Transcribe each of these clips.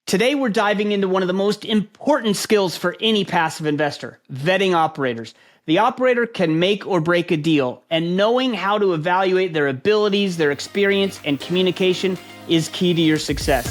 Today, we're diving into one of the most important skills for any passive investor, vetting operators. The operator can make or break a deal, and knowing how to evaluate their abilities, their experience, and communication is key to your success.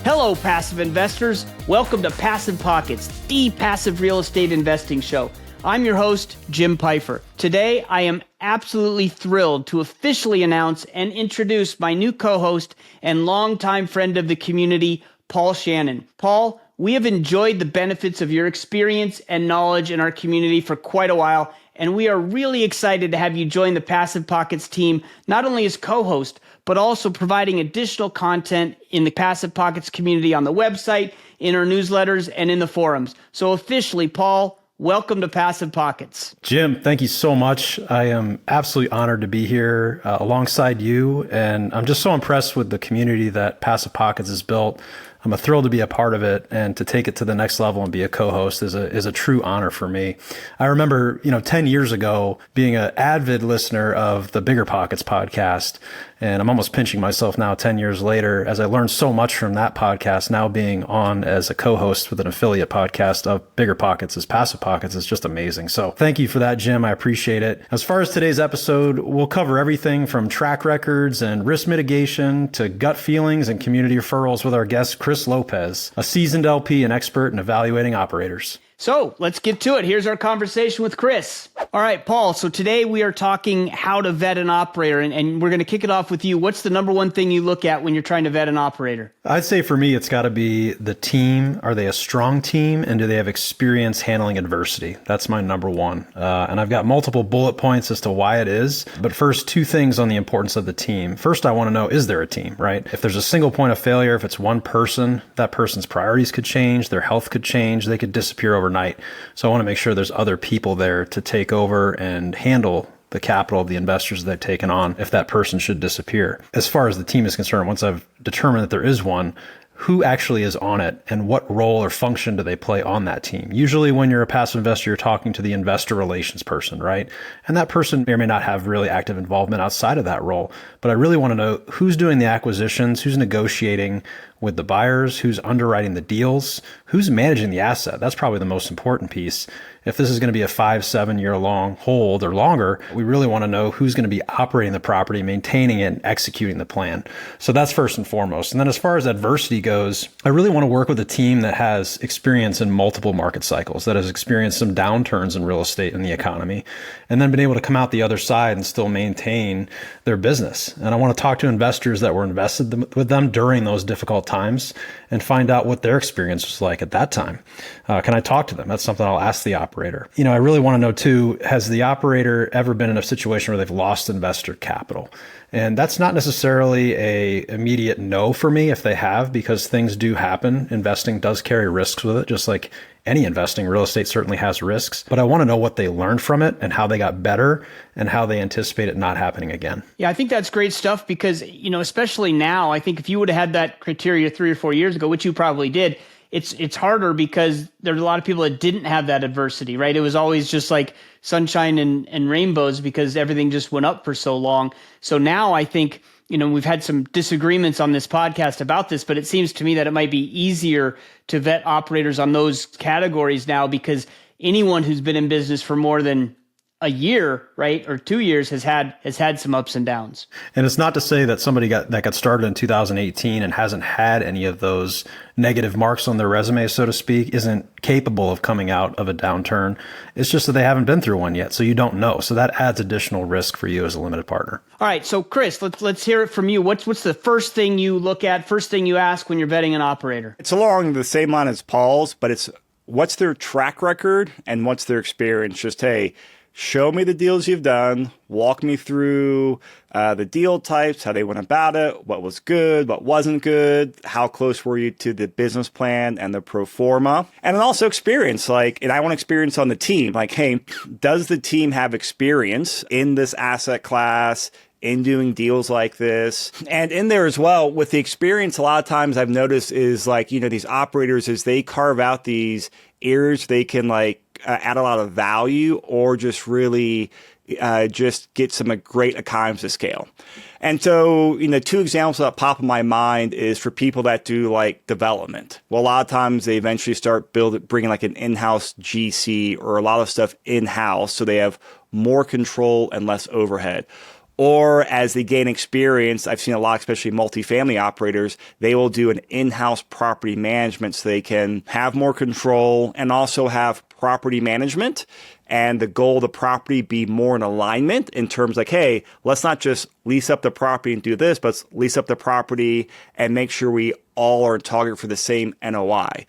Hello, passive investors. Welcome to Passive Pockets, the passive real estate investing show. I'm your host, Jim Pfeifer. Today, I am absolutely thrilled to officially announce and introduce my new co-host and longtime friend of the community, Paul Shannon. Paul, we have enjoyed the benefits of your experience and knowledge in our community for quite a while, and we are really excited to have you join the Passive Pockets team, not only as co-host, but also providing additional content in the Passive Pockets community on the website, in our newsletters, and in the forums. So officially, Paul, welcome to Passive Pockets. Jim, thank you so much. I am absolutely honored to be here alongside you, and I'm just so impressed with the community that Passive Pockets has built. I'm thrilled to be a part of it, and to take it to the next level and be a co-host is a true honor for me. I remember, 10 years ago being an avid listener of the Bigger Pockets podcast, and I'm almost pinching myself now 10 years later as I learned so much from that podcast. Now being on as a co-host with an affiliate podcast of Bigger Pockets as Passive Pockets is just amazing. So thank you for that, Jim. I appreciate it. As far as today's episode, we'll cover everything from track records and risk mitigation to gut feelings and community referrals with our guest, Chris Lopez, a seasoned LP and expert in evaluating operators. So let's get to it. Here's our conversation with Chris. All right, Paul. So today we are talking how to vet an operator, and we're going to kick it off with you. What's the number one thing you look at when you're trying to vet an operator? I'd say for me, it's got to be the team. Are they a strong team, and do they have experience handling adversity? That's my number one. And I've got multiple bullet points as to why it is. But first, two things on the importance of the team. First, I want to know, is there a team, right? If there's a single point of failure, if it's one person, that person's priorities could change, their health could change, they could disappear overnight. So I want to make sure there's other people there to take over and handle the capital of the investors they've taken on if that person should disappear. As far as the team is concerned, once I've determined that there is one, who actually is on it and what role or function do they play on that team? Usually when you're a passive investor, you're talking to the investor relations person, right? And that person may or may not have really active involvement outside of that role. But I really want to know who's doing the acquisitions, who's negotiating with the buyers, who's underwriting the deals, who's managing the asset. That's probably the most important piece. If this is going to be a 5-7 year long hold or longer, we really want to know who's going to be operating the property, maintaining it, and executing the plan. So that's first and foremost. And then as far as adversity goes, I really want to work with a team that has experience in multiple market cycles, that has experienced some downturns in real estate and the economy, and then been able to come out the other side and still maintain their business. And I want to talk to investors that were invested with them during those difficult times and find out what their experience was like at that time. Can I talk to them? That's something I'll ask the operator. I really want to know too, has the operator ever been in a situation where they've lost investor capital? And that's not necessarily a immediate no for me if they have, because things do happen. Investing does carry risks with it, just like any investing. Real estate certainly has risks, but I want to know what they learned from it and how they got better and how they anticipate it not happening again. Yeah, I think that's great stuff because, especially now, I think if you would have had that criteria 3 or 4 years ago, which you probably did, it's harder because there's a lot of people that didn't have that adversity, right? It was always just like sunshine and rainbows because everything just went up for so long. So now I think, we've had some disagreements on this podcast about this, but it seems to me that it might be easier to vet operators on those categories now because anyone who's been in business for more than a year, right, or 2 years has had some ups and downs. And it's not to say that somebody that got started in 2018 and hasn't had any of those negative marks on their resume, so to speak, isn't capable of coming out of a downturn. It's just that they haven't been through one yet, so you don't know. So that adds additional risk for you as a limited partner. All right, so Chris, let's hear it from you. What's the first thing you look at, first thing you ask when you're vetting an operator? It's along the same line as Paul's, but it's what's their track record and what's their experience. Just, hey, show me the deals you've done, walk me through the deal types, how they went about it, what was good, what wasn't good, how close were you to the business plan and the pro forma, and then also experience. And I want experience on the team. Hey, does the team have experience in this asset class, in doing deals like this? And in there as well, with the experience, a lot of times I've noticed is these operators, as they carve out these areas they can add a lot of value or just really just get some great economies of scale. And so, two examples that pop in my mind is for people that do like development. Well, a lot of times they eventually start bringing like an in-house GC or a lot of stuff in-house, so they have more control and less overhead. Or as they gain experience, I've seen a lot, especially multifamily operators, they will do an in-house property management so they can have more control and also have property management. And the goal of the property be more in alignment in terms like, hey, let's not just lease up the property and do this, but let's lease up the property and make sure we all are target for the same NOI.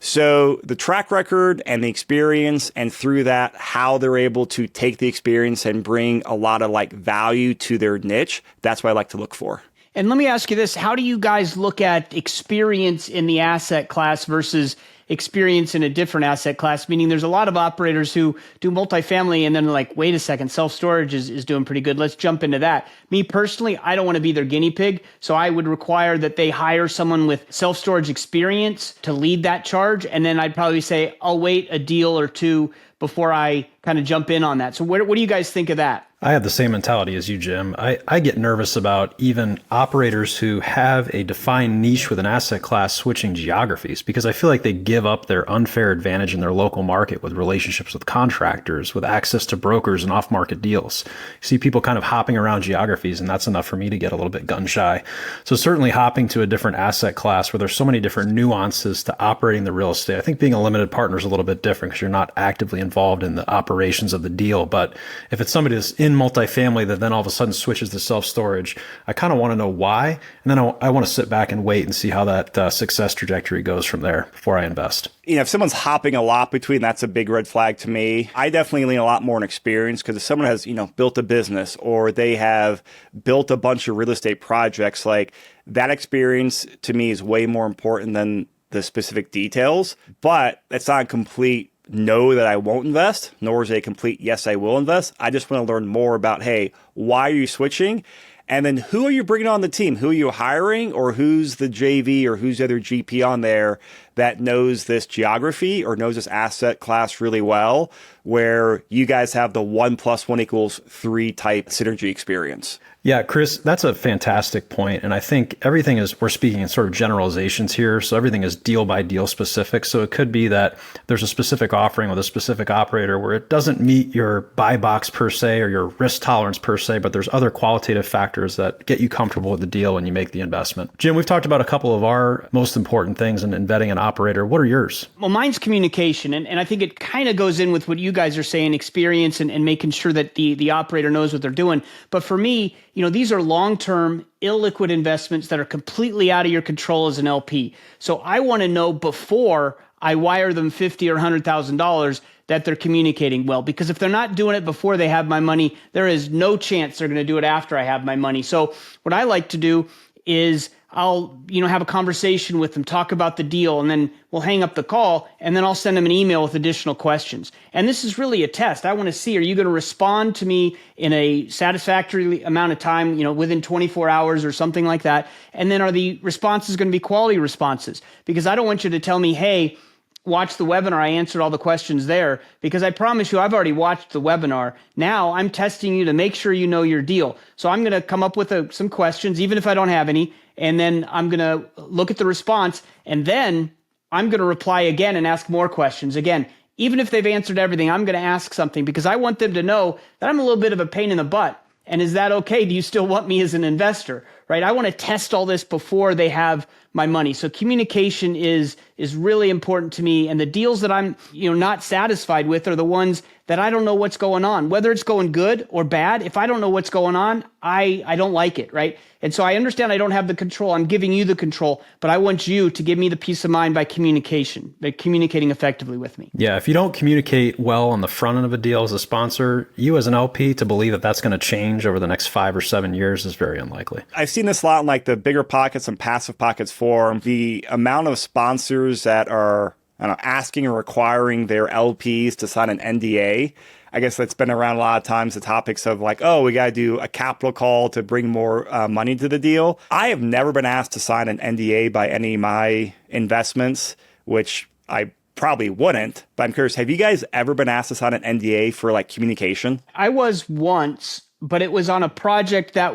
So the track record and the experience, and through that, how they're able to take the experience and bring a lot of like value to their niche, that's what I like to look for. And let me ask you this, how do you guys look at experience in the asset class versus experience in a different asset class? Meaning there's a lot of operators who do multifamily and then like, wait a second, self-storage is doing pretty good. Let's jump into that. Me personally, I don't want to be their guinea pig. So I would require that they hire someone with self-storage experience to lead that charge. And then I'd probably say, I'll wait a deal or two before I kind of jump in on that. So what do you guys think of that? I have the same mentality as you, Jim. I get nervous about even operators who have a defined niche with an asset class switching geographies, because I feel like they give up their unfair advantage in their local market with relationships with contractors, with access to brokers and off-market deals. You see people kind of hopping around geographies, and that's enough for me to get a little bit gun shy. So certainly hopping to a different asset class where there's so many different nuances to operating the real estate. I think being a limited partner is a little bit different because you're not actively involved in the operations of the deal. But if it's somebody that's in multifamily that then all of a sudden switches to self-storage, I kind of want to know why. And then I want to sit back and wait and see how that success trajectory goes from there before I invest. If someone's hopping a lot between, that's a big red flag to me. I definitely lean a lot more on experience, because if someone has, built a business or they have built a bunch of real estate projects, like that experience to me is way more important than the specific details. But it's not a complete no that I won't invest, nor is it a complete yes, I will invest. I just want to learn more about, hey, why are you switching? And then who are you bringing on the team? Who are you hiring, or who's the JV or who's the other GP on there that knows this geography or knows this asset class really well, where you guys have the 1 + 1 = 3 type synergy experience? Yeah, Chris, that's a fantastic point. And I think everything is, we're speaking in sort of generalizations here. So everything is deal by deal specific. So it could be that there's a specific offering with a specific operator where it doesn't meet your buy box per se or your risk tolerance per se, but there's other qualitative factors that get you comfortable with the deal when you make the investment. Jim, we've talked about a couple of our most important things in vetting an operator. What are yours? Well, mine's communication. And I think it kind of goes in with what you guys are saying, experience and making sure that the operator knows what they're doing. But for me, these are long-term, illiquid investments that are completely out of your control as an LP. So I want to know before I wire them $50,000 or $100,000 that they're communicating well. Because if they're not doing it before they have my money, there is no chance they're going to do it after I have my money. So what I like to do is I'll, have a conversation with them, talk about the deal, and then we'll hang up the call, and then I'll send them an email with additional questions. And this is really a test. I want to see, are you going to respond to me in a satisfactory amount of time, within 24 hours or something like that? And then are the responses going to be quality responses? Because I don't want you to tell me, hey, watch the webinar, I answered all the questions there, because I promise you I've already watched the webinar. Now I'm testing you to make sure you know your deal. So I'm going to come up with some questions, even if I don't have any, and then I'm going to look at the response, and then I'm going to reply again and ask more questions. Again, even if they've answered everything, I'm going to ask something, because I want them to know that I'm a little bit of a pain in the butt. And is that okay? Do you still want me as an investor, right? I want to test all this before they have my money. So communication is really important to me. And the deals that I'm, not satisfied with are the ones that I don't know what's going on, whether it's going good or bad. If I don't know what's going on, I don't like it, right? And so I understand I don't have the control. I'm giving you the control, but I want you to give me the peace of mind by communication, by communicating effectively with me. Yeah, if you don't communicate well on the front end of a deal as a sponsor, you as an LP to believe that that's going to change over the next 5 or 7 years is very unlikely. I've seen this a lot in like the bigger pockets and passive pockets forum. The amount of sponsors that are asking or requiring their LPs to sign an NDA. I guess that's been around a lot of times, the topics of like, oh, we got to do a capital call to bring more money to the deal. I have never been asked to sign an NDA by any of my investments, which I probably wouldn't, but I'm curious, have you guys ever been asked to sign an NDA for like communication? I was once, but it was on a project that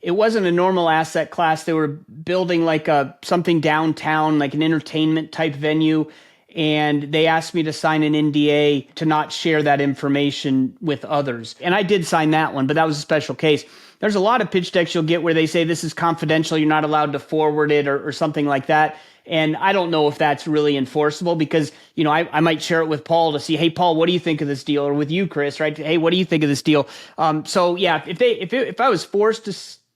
it wasn't a normal asset class. They were building like something downtown, like an entertainment type venue. And they asked me to sign an NDA to not share that information with others. And I did sign that one, but that was a special case. There's a lot of pitch decks you'll get where they say this is confidential, you're not allowed to forward it or something like that. And I don't know if that's really enforceable because, I might share it with Paul to see, hey, Paul, what do you think of this deal? Or with you, Chris, right? Hey, what do you think of this deal? So yeah, if I was forced to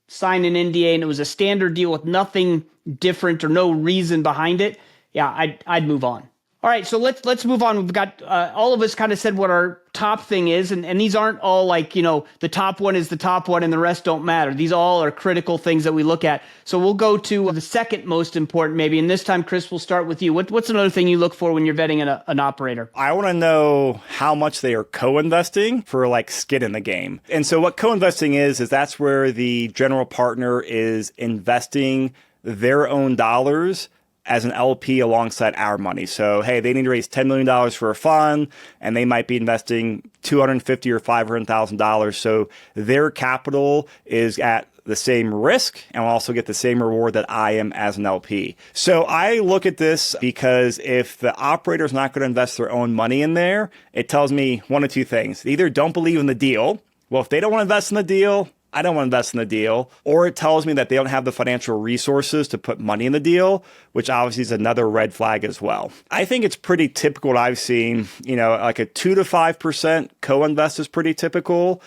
sign an NDA and it was a standard deal with nothing different or no reason behind it, yeah, I'd move on. All right, so let's move on. We've got all of us kind of said what our top thing is, and these aren't all like, the top one is the top one and the rest don't matter. These all are critical things that we look at. So we'll go to the second most important maybe, and this time, Chris, we'll start with you. What's another thing you look for when you're vetting an operator? I want to know how much they are co-investing for like skin in the game. And so what co-investing is that's where the general partner is investing their own dollars as an LP alongside our money. So, hey, they need to raise $10 million for a fund, and they might be investing $250,000 or $500,000. So their capital is at the same risk and will also get the same reward that I am as an LP. So I look at this because if the operator is not going to invest their own money in there, it tells me one of two things. They either don't believe in the deal. Well, if they don't want to invest in the deal, I don't want to invest in the deal, or it tells me that they don't have the financial resources to put money in the deal, which obviously is another red flag as well. I think it's pretty typical what I've seen, like a 2 to 5% co-invest is pretty typical.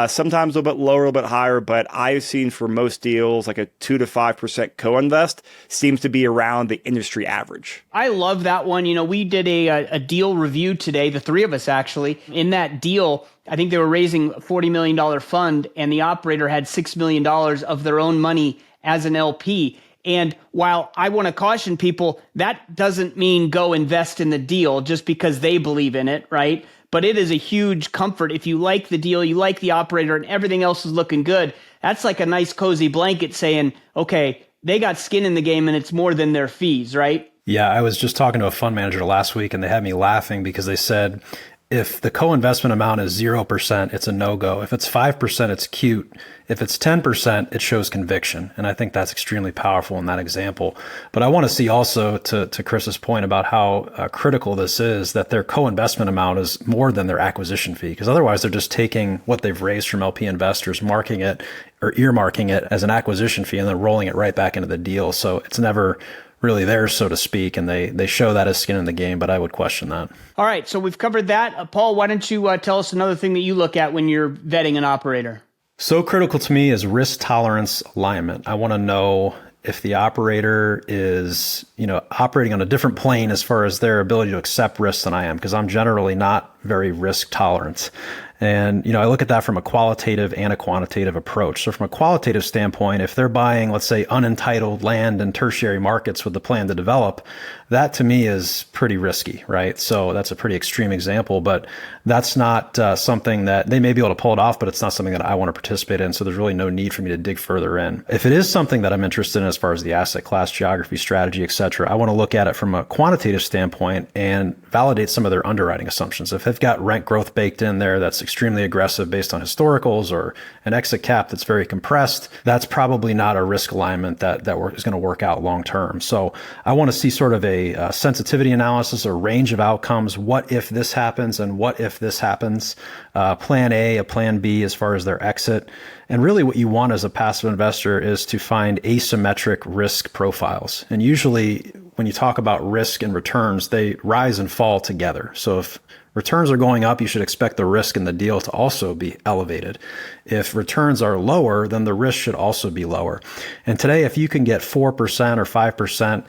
Sometimes a little bit lower, a little bit higher, but I've seen for most deals, like a 2 to 5% co-invest seems to be around the industry average. I love that one. We did a deal review today, the three of us actually. In that deal, I think they were raising a $40 million fund and the operator had $6 million of their own money as an LP. And while I want to caution people, that doesn't mean go invest in the deal just because they believe in it, right? But it is a huge comfort. If you like the deal, you like the operator, and everything else is looking good, that's like a nice cozy blanket saying, okay, they got skin in the game and it's more than their fees, right? Yeah, I was just talking to a fund manager last week and they had me laughing because they said, if the co-investment amount is 0%, it's a no-go. If it's 5%, it's cute. If it's 10%, it shows conviction. And I think that's extremely powerful in that example. But I want to see also, to Chris's point about how critical this is, that their co-investment amount is more than their acquisition fee. Because otherwise, they're just taking what they've raised from LP investors, marking it or earmarking it as an acquisition fee, and then rolling it right back into the deal. So it's never really theirs, so to speak, and they show that as skin in the game, but I would question that. All right, so we've covered that. Paul, why don't you tell us another thing that you look at when you're vetting an operator? So critical to me is risk tolerance alignment. I want to know if the operator is, operating on a different plane as far as their ability to accept risks than I am, because I'm generally not very risk tolerant. And, I look at that from a qualitative and a quantitative approach. So from a qualitative standpoint, if they're buying, let's say, unentitled land in tertiary markets with the plan to develop, that to me is pretty risky, right? So that's a pretty extreme example, but that's not something that they may be able to pull it off, but it's not something that I want to participate in. So there's really no need for me to dig further in. If it is something that I'm interested in as far as the asset class, geography, strategy, et cetera, I want to look at it from a quantitative standpoint and validate some of their underwriting assumptions. If they've got rent growth baked in there that's extremely aggressive based on historicals, or an exit cap that's very compressed, that's probably not a risk alignment that is going to work out long term. So I want to see sort of a sensitivity analysis, a range of outcomes. What if this happens and what if this happens? Plan A, a plan B as far as their exit. And really what you want as a passive investor is to find asymmetric risk profiles. And usually when you talk about risk and returns, they rise and fall together. So if returns are going up, you should expect the risk in the deal to also be elevated. If returns are lower, then the risk should also be lower. And today, if you can get 4% or 5%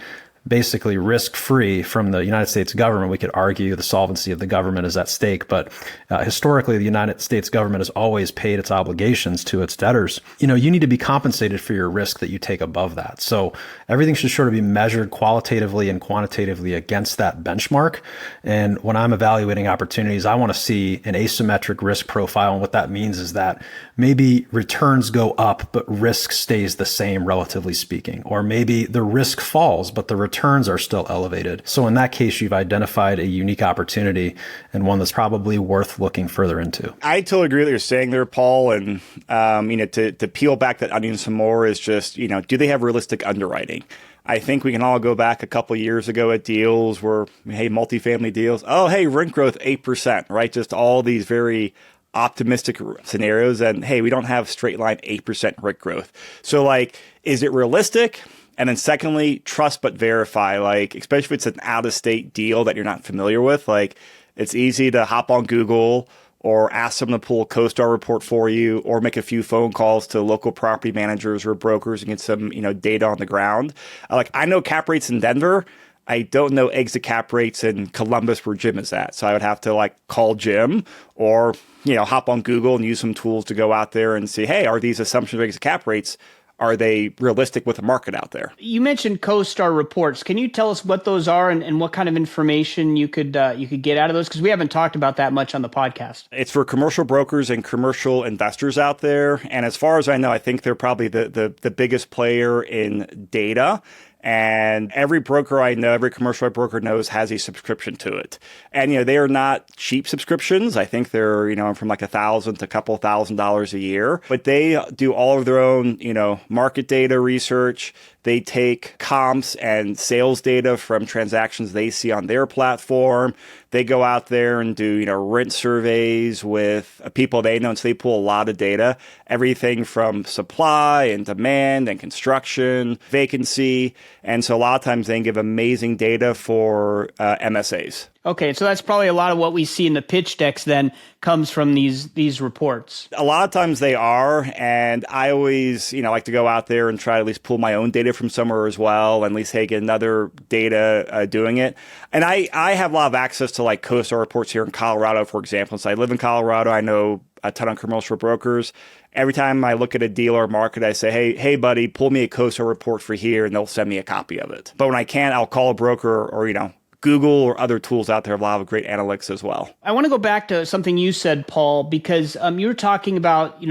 basically risk-free from the United States government, we could argue the solvency of the government is at stake. But historically, the United States government has always paid its obligations to its debtors. You need to be compensated for your risk that you take above that. So everything should sort of be measured qualitatively and quantitatively against that benchmark. And when I'm evaluating opportunities, I want to see an asymmetric risk profile. And what that means is that maybe returns go up, but risk stays the same, relatively speaking. Or maybe the risk falls, but the return returns are still elevated. So in that case, you've identified a unique opportunity and one that's probably worth looking further into. I totally agree with what you're saying there, Paul. And, to peel back that onion some more is just, do they have realistic underwriting? I think we can all go back a couple of years ago at deals where, hey, multifamily deals. Oh, hey, rent growth 8%, right? Just all these very optimistic scenarios. And hey, we don't have straight line 8% rent growth. So is it realistic? And then secondly, trust but verify, especially if it's an out of state deal that you're not familiar with, it's easy to hop on Google or ask someone to pull a CoStar report for you or make a few phone calls to local property managers or brokers and get some, data on the ground. I know cap rates in Denver. I don't know exit cap rates in Columbus where Jim is at. So I would have to call Jim or, hop on Google and use some tools to go out there and see, hey, are these assumptions of exit cap rates, are they realistic with the market out there? You mentioned CoStar reports. Can you tell us what those are and what kind of information you could get out of those? Because we haven't talked about that much on the podcast. It's for commercial brokers and commercial investors out there. And as far as I know, I think they're probably the biggest player in data. And every broker I know, every commercial broker knows has a subscription to it. And, they are not cheap subscriptions. I think they're, from $1,000 to a couple $1,000s a year. But they do all of their own, market data research. They take comps and sales data from transactions they see on their platform. They go out there and do, rent surveys with people they know. And so they pull a lot of data, everything from supply and demand and construction, vacancy. And so a lot of times they can give amazing data for MSAs. Okay, so that's probably a lot of what we see in the pitch decks then comes from these reports. A lot of times they are, and I always, like to go out there and try to at least pull my own data from somewhere as well, and at least get another data doing it. And I have a lot of access to CoStar reports here in Colorado, for example. So I live in Colorado. I know a ton of commercial brokers. Every time I look at a deal or market, I say, hey, buddy, pull me a CoStar report for here, and they'll send me a copy of it. But when I can't, I'll call a broker or, Google or other tools out there have a lot of great analytics as well. I want to go back to something you said, Paul, because you were talking about,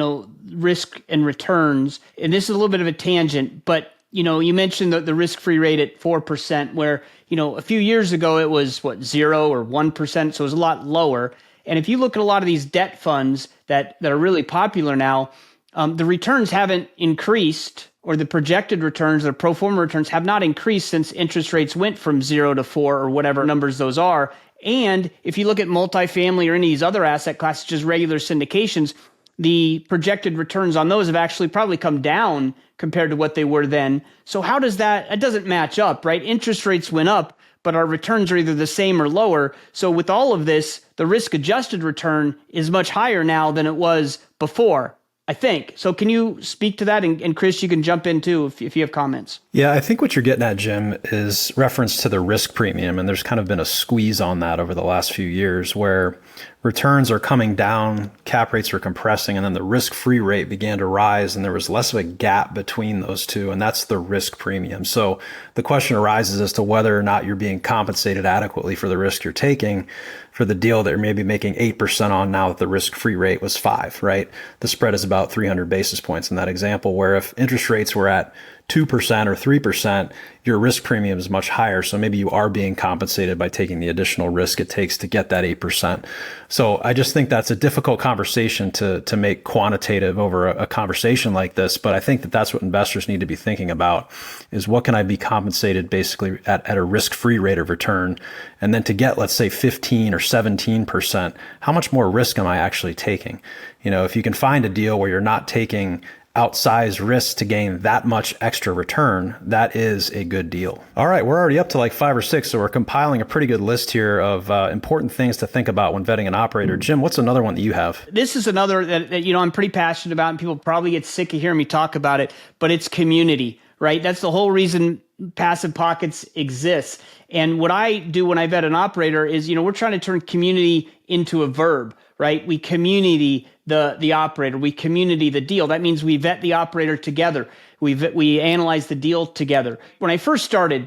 risk and returns. And this is a little bit of a tangent, but, you mentioned the risk-free rate at 4%, where, a few years ago it was 0 or 1%. So it was a lot lower. And if you look at a lot of these debt funds that are really popular now, the returns haven't increased, or the projected returns, the pro forma returns have not increased since interest rates went from 0 to 4 or whatever numbers those are. And if you look at multifamily or any of these other asset classes, just regular syndications, the projected returns on those have actually probably come down compared to what they were then. So how does that, it doesn't match up, right? Interest rates went up, but our returns are either the same or lower. So with all of this, the risk adjusted return is much higher now than it was before, I think. So can you speak to that? And Chris, you can jump in too if you have comments. Yeah, I think what you're getting at, Jim, is reference to the risk premium. And there's kind of been a squeeze on that over the last few years where returns are coming down, cap rates are compressing, and then the risk-free rate began to rise, and there was less of a gap between those two, and that's the risk premium. So the question arises as to whether or not you're being compensated adequately for the risk you're taking for the deal that you're maybe making 8% on now that the risk-free rate was 5, right? The spread is about 300 basis points in that example, where if interest rates were at 2% or 3%, your risk premium is much higher. So maybe you are being compensated by taking the additional risk it takes to get that 8%. So I just think that's a difficult conversation to make quantitative over a conversation like this. But I think that that's what investors need to be thinking about is what can I be compensated basically at a risk-free rate of return? And then to get, let's say 15 or 17%, how much more risk am I actually taking? If you can find a deal where you're not taking outsized risks to gain that much extra return, that is a good deal. All right, we're already up to 5 or 6, so we're compiling a pretty good list here of important things to think about when vetting an operator. Jim, what's another one that you have? This is another that I'm pretty passionate about, and people probably get sick of hearing me talk about it, but it's community, right? That's the whole reason Passive Pockets exists. And what I do when I vet an operator is, we're trying to turn community into a verb, right? We community the operator, we community the deal. That means we vet the operator together. We analyze the deal together. When I first started,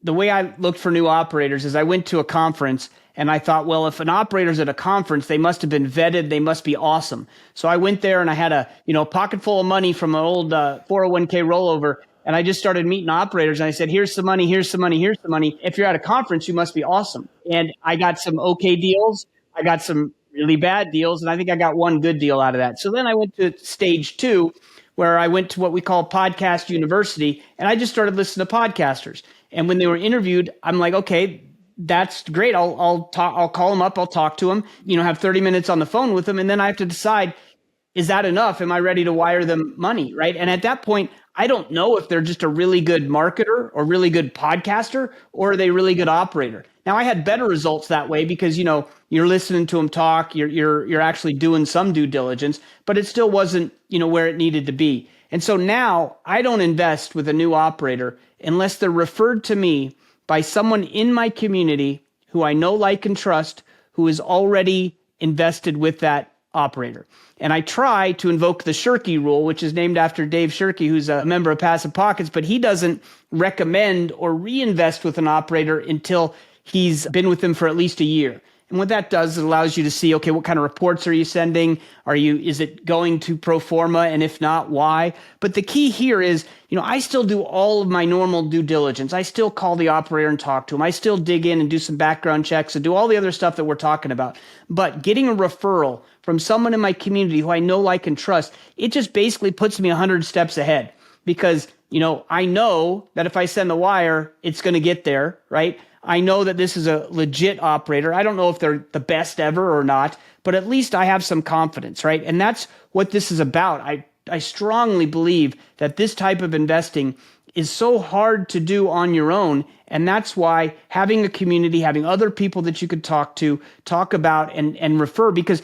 the way I looked for new operators is I went to a conference and I thought, well, if an operator's at a conference, they must have been vetted. They must be awesome. So I went there and I had a pocket full of money from an old 401k rollover. And I just started meeting operators and I said, here's some money, here's some money, here's some money. If you're at a conference, you must be awesome. And I got some okay deals. I got some really bad deals. And I think I got one good deal out of that. So then I went to stage 2, where I went to what we call podcast university. And I just started listening to podcasters. And when they were interviewed, I'm like, okay, that's great. I'll call them up. I'll talk to them, have 30 minutes on the phone with them. And then I have to decide, is that enough? Am I ready to wire them money? Right. And at that point, I don't know if they're just a really good marketer or really good podcaster, or are they a really good operator? Now, I had better results that way because, you're listening to them talk, you're actually doing some due diligence, but it still wasn't, where it needed to be. And so now I don't invest with a new operator unless they're referred to me by someone in my community who I know, like, and trust, who is already invested with that operator. And I try to invoke the Shirky rule, which is named after Dave Shirky, who's a member of Passive Pockets, but he doesn't recommend or reinvest with an operator until he's been with them for at least a year. And what that does, it allows you to see, okay, what kind of reports are you sending? Is it going to pro forma? And if not, why? But the key here is, I still do all of my normal due diligence. I still call the operator and talk to him. I still dig in and do some background checks and do all the other stuff that we're talking about. But getting a referral from someone in my community who I know, like, and trust, it just basically puts me 100 steps ahead because, I know that if I send the wire, it's going to get there, right? I know that this is a legit operator. I don't know if they're the best ever or not, but at least I have some confidence, right? And that's what this is about. I strongly believe that this type of investing is so hard to do on your own. And that's why having a community, having other people that you could talk about and refer, because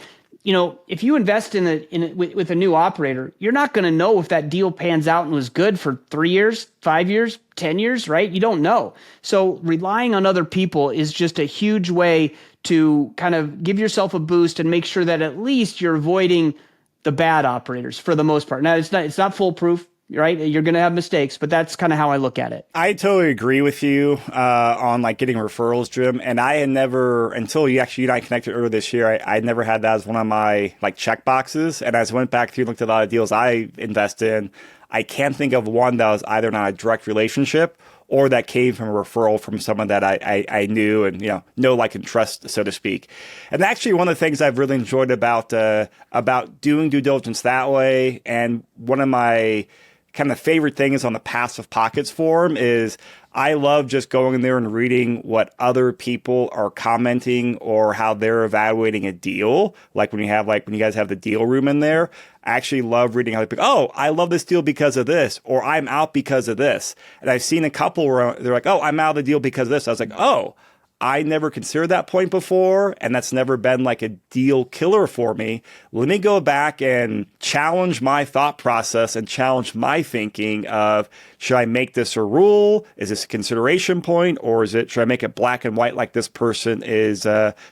if you invest with a new operator, you're not going to know if that deal pans out and was good for 3 years, 5 years, 10 years, right? You don't know. So relying on other people is just a huge way to kind of give yourself a boost and make sure that at least you're avoiding the bad operators for the most part. Now, it's not foolproof. Right? You're going to have mistakes, but that's kind of how I look at it. I totally agree with you on getting referrals, Jim. And I had never, until you and I connected earlier this year, I never had that as one of my check boxes. And as I went back through and looked at a lot of deals I invest in, I can't think of one that was either not a direct relationship or that came from a referral from someone that I knew and, know, like, and trust, so to speak. And actually one of the things I've really enjoyed about doing due diligence that way, and one of my kind of favorite things on the Passive Pockets forum is I love just going in there and reading what other people are commenting or how they're evaluating a deal. Like when you guys have the deal room in there, I actually love reading how people, oh, I love this deal because of this, or I'm out because of this. And I've seen a couple where they're like, oh, I'm out of the deal because of this. I was like, oh, I never considered that point before, and that's never been a deal killer for me. Let me go back and challenge my thought process and challenge my thinking of, should I make this a rule? Is this a consideration point? Or should I make it black and white like this person is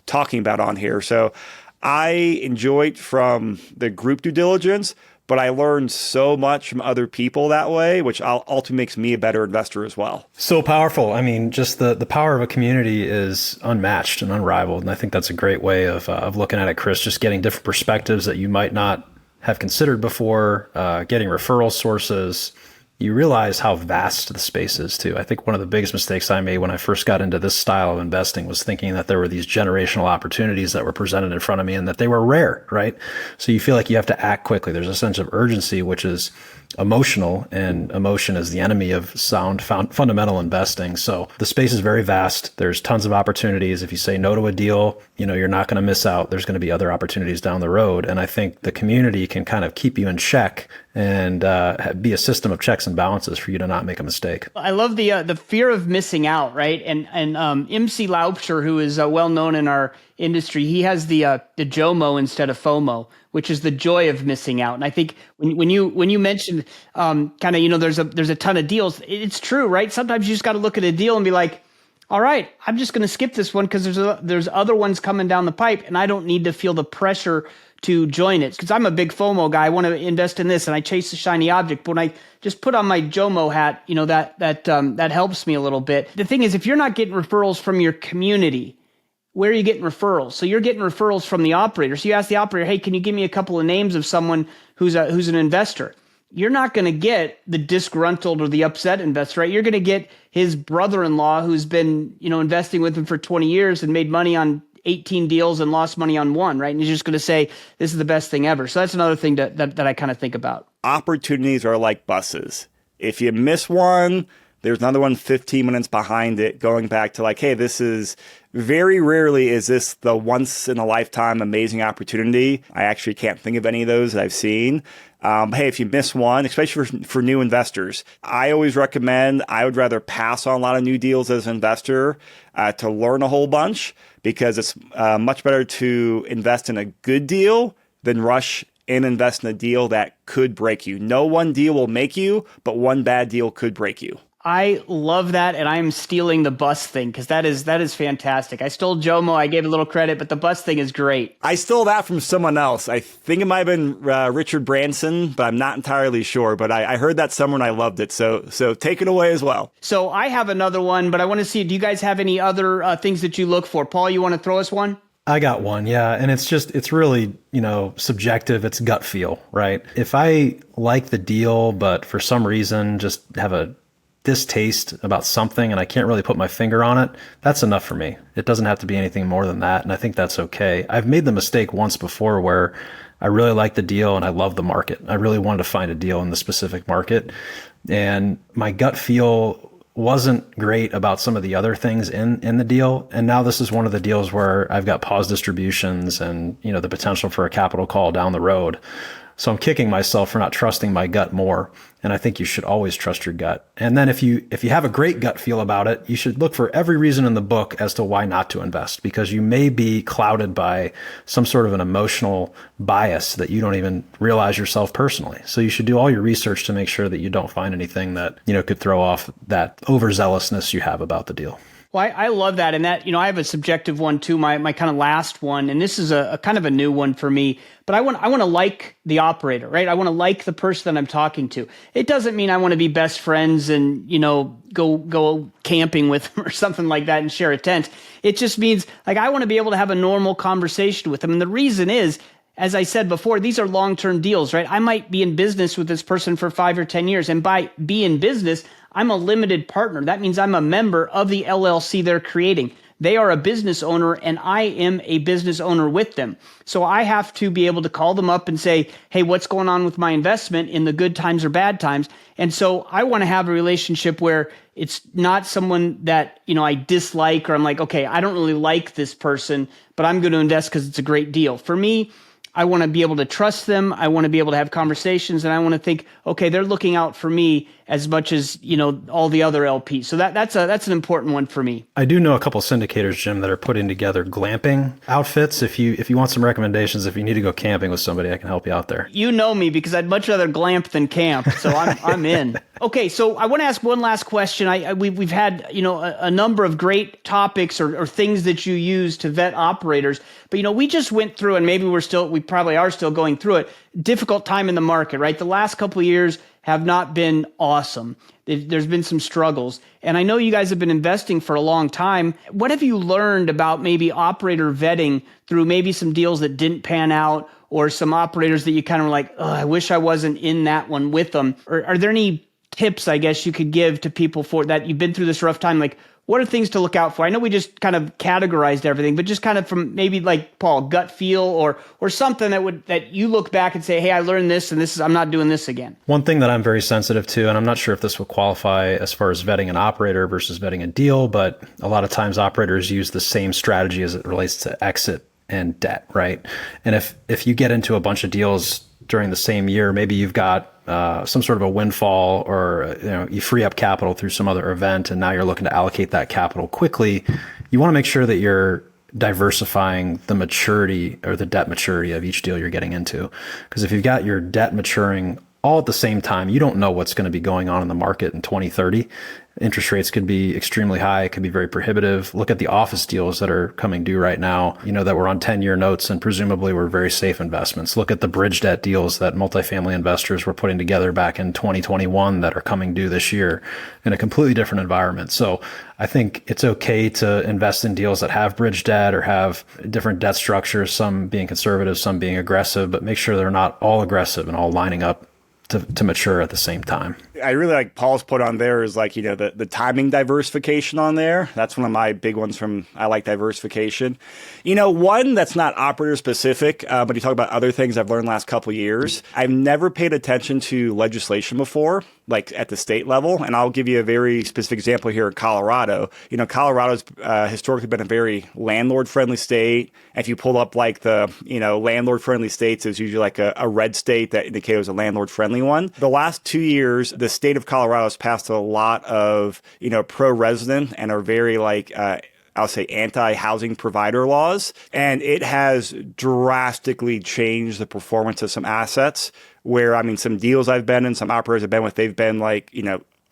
talking about on here? So I enjoyed from the group due diligence, but I learned so much from other people that way, which ultimately makes me a better investor as well. So powerful. I mean, just the power of a community is unmatched and unrivaled. And I think that's a great way of looking at it, Chris, just getting different perspectives that you might not have considered before, getting referral sources. You realize how vast the space is too. I think one of the biggest mistakes I made when I first got into this style of investing was thinking that there were these generational opportunities that were presented in front of me and that they were rare, right? So you feel like you have to act quickly. There's a sense of urgency, which is emotional, and emotion is the enemy of sound fundamental investing. So the space is very vast. There's tons of opportunities. If you say no to a deal, you're not going to miss out. There's going to be other opportunities down the road. And I think the community can kind of keep you in check and be a system of checks and balances for you to not make a mistake. I love the fear of missing out, right? And MC Laubscher, who is well known in our industry, he has the JOMO instead of FOMO, which is the joy of missing out. And I think when you mentioned there's a ton of deals, it's true, right? Sometimes you just got to look at a deal and be like, all right, I'm just going to skip this one because there's other ones coming down the pipe, and I don't need to feel the pressure to join it, because I'm a big FOMO guy. I want to invest in this and I chase the shiny object. But when I just put on my JOMO hat, that helps me a little bit. The thing is, if you're not getting referrals from your community, where are you getting referrals? So you're getting referrals from the operator. So you ask the operator, hey, can you give me a couple of names of someone who's an investor? you're not going to get the disgruntled or the upset investor, right? You're going to get his brother-in-law who's been, investing with him for 20 years and made money on 18 deals and lost money on one, right? And he's just going to say, this is the best thing ever. So that's another thing that I kind of think about. Opportunities are like buses. If you miss one, there's another one 15 minutes behind it, going back to like, hey, this is very rarely is this the once in a lifetime amazing opportunity. I actually can't think of any of those that I've seen. Hey, if you miss one, especially for new investors, I always recommend, I would rather pass on a lot of new deals as an investor to learn a whole bunch, because it's much better to invest in a good deal than rush and invest in a deal that could break you. No one deal will make you, but one bad deal could break you. I love that, and I'm stealing the bus thing because that is fantastic. I stole Jomo. I gave a little credit, but the bus thing is great. I stole that from someone else. I think it might have been Richard Branson, but I'm not entirely sure. But I heard that somewhere and I loved it. So take it away as well. So I have another one, but I want to see, do you guys have any other things that you look for? Paul, you want to throw us one? I got one, yeah. And it's really, subjective. It's gut feel, right? If I like the deal, but for some reason just have a distaste about something and I can't really put my finger on it, that's enough for me. It doesn't have to be anything more than that. And I think that's okay. I've made the mistake once before where I really liked the deal and I love the market. I really wanted to find a deal in the specific market. And my gut feel wasn't great about some of the other things in the deal. And now this is one of the deals where I've got pause distributions and, the potential for a capital call down the road. So I'm kicking myself for not trusting my gut more. And I think you should always trust your gut. And then if you have a great gut feel about it, you should look for every reason in the book as to why not to invest, because you may be clouded by some sort of an emotional bias that you don't even realize yourself personally. So you should do all your research to make sure that you don't find anything that, could throw off that overzealousness you have about the deal. Well, I love that. And that, I have a subjective one too, my kind of last one. And this is a kind of a new one for me, but I want to like the operator, right? I want to like the person that I'm talking to. It doesn't mean I want to be best friends and, go camping with them or something like that and share a tent. It just means like, I want to be able to have a normal conversation with them. And the reason is, as I said before, these are long-term deals, right? I might be in business with this person for 5 or 10 years. And by be in business, I'm a limited partner. That means I'm a member of the LLC they're creating. They are a business owner and I am a business owner with them. So I have to be able to call them up and say, hey, what's going on with my investment in the good times or bad times? And so I want to have a relationship where it's not someone that, I dislike, or I'm like, okay, I don't really like this person, but I'm going to invest because it's a great deal. For me, I want to be able to trust them. I want to be able to have conversations, and I want to think, okay, they're looking out for me as much as, all the other LPs. So that's an important one for me. I do know a couple syndicators, Jim, that are putting together glamping outfits. If you want some recommendations, if you need to go camping with somebody, I can help you out there. You know me, because I'd much rather glamp than camp. So I'm in. Okay, so I want to ask one last question. We've had a number of great topics or things that you use to vet operators, but we just went through, and maybe we probably are still going through it. Difficult time in the market, right? The last couple of years have not been awesome. There's been some struggles, and I know you guys have been investing for a long time. What have you learned about maybe operator vetting through maybe some deals that didn't pan out, or some operators that you kind of like, oh, I wish I wasn't in that one with them? Or are there any tips, I guess, you could give to people for that you've been through this rough time? Like, what are things to look out for? I know we just kind of categorized everything, but just kind of from maybe like Paul, gut feel or something that you look back and say, hey, I learned this and I'm not doing this again. One thing that I'm very sensitive to, and I'm not sure if this will qualify as far as vetting an operator versus vetting a deal, but a lot of times operators use the same strategy as it relates to exit and debt, right? And if you get into a bunch of deals during the same year, maybe you've got some sort of a windfall, or you free up capital through some other event, and now you're looking to allocate that capital quickly. You want to make sure that you're diversifying the maturity or the debt maturity of each deal you're getting into. Because if you've got your debt maturing all at the same time, you don't know what's going to be going on in the market in 2030. Interest rates could be extremely high. It could be very prohibitive. Look at the office deals that are coming due right now, that were on 10-year notes and presumably were very safe investments. Look at the bridge debt deals that multifamily investors were putting together back in 2021 that are coming due this year in a completely different environment. So I think it's okay to invest in deals that have bridge debt or have different debt structures, some being conservative, some being aggressive, but make sure they're not all aggressive and all lining up to mature at the same time. I really like Paul's put on there is like, the timing diversification on there. That's one of my big ones from I like diversification. One that's not operator specific, but you talk about other things I've learned the last couple of years. I've never paid attention to legislation before, like at the state level. And I'll give you a very specific example here in Colorado. Colorado's historically been a very landlord friendly state. If you pull up like the, landlord friendly states, is usually like a red state that indicates it was a landlord friendly one. The last 2 years, the state of Colorado has passed a lot of, pro-resident and are very I'll say anti-housing provider laws. And it has drastically changed the performance of some assets where, some deals I've been in, some operators I've been with, they've been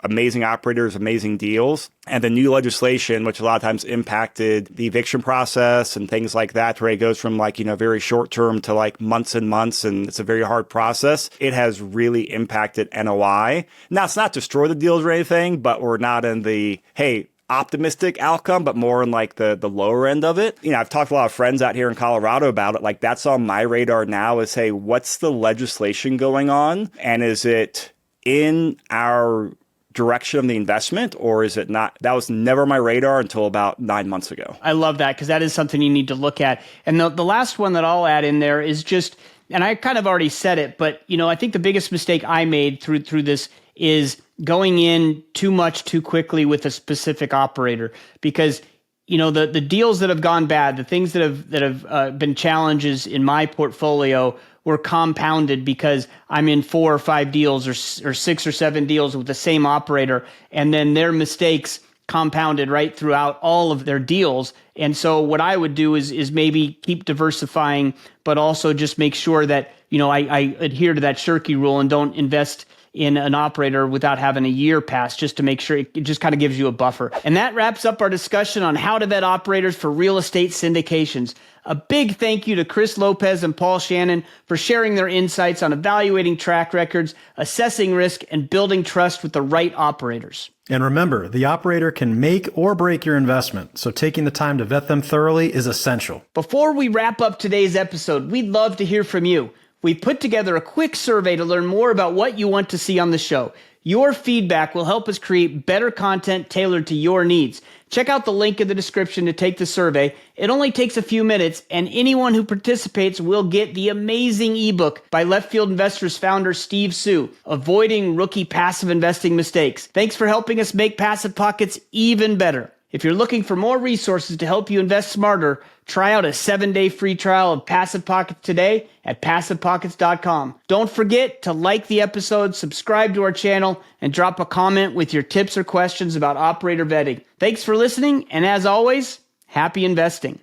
amazing operators, amazing deals. And the new legislation, which a lot of times impacted the eviction process and things like that, where it goes from very short term to months and months, and it's a very hard process. It has really impacted NOI. Now, it's not destroy the deals or anything, but we're not in the, hey, optimistic outcome, but more in the lower end of it. I've talked to a lot of friends out here in Colorado about it. That's on my radar now is, hey, what's the legislation going on? And is it in our direction of the investment, or is it not? That was never my radar until about 9 months ago. I love that, because that is something you need to look at. And the last one that I'll add in there is just, and I kind of already said it, but I think the biggest mistake I made through this is going in too much too quickly with a specific operator, because the deals that have gone bad, the things that have been challenges in my portfolio were compounded because I'm in 4 or 5 deals or 6 or 7 deals with the same operator, and then their mistakes compounded right throughout all of their deals. And so what I would do is maybe keep diversifying, but also just make sure that I adhere to that Shirky rule and don't invest in an operator without having a year pass, just to make sure it just kind of gives you a buffer. And that wraps up our discussion on how to vet operators for real estate syndications. A big thank you to Chris Lopez and Paul Shannon for sharing their insights on evaluating track records, assessing risk, and building trust with the right operators. And remember, the operator can make or break your investment, so taking the time to vet them thoroughly is essential. Before we wrap up today's episode, we'd love to hear from you. We've put together a quick survey to learn more about what you want to see on the show. Your feedback will help us create better content tailored to your needs. Check out the link in the description to take the survey. It only takes a few minutes, and anyone who participates will get the amazing ebook by Left Field Investors founder Steve Su, Avoiding Rookie Passive Investing Mistakes. Thanks for helping us make Passive Pockets even better. If you're looking for more resources to help you invest smarter, try out a 7-day free trial of Passive Pockets today at passivepockets.com. Don't forget to like the episode, subscribe to our channel, and drop a comment with your tips or questions about operator vetting. Thanks for listening, and as always, happy investing.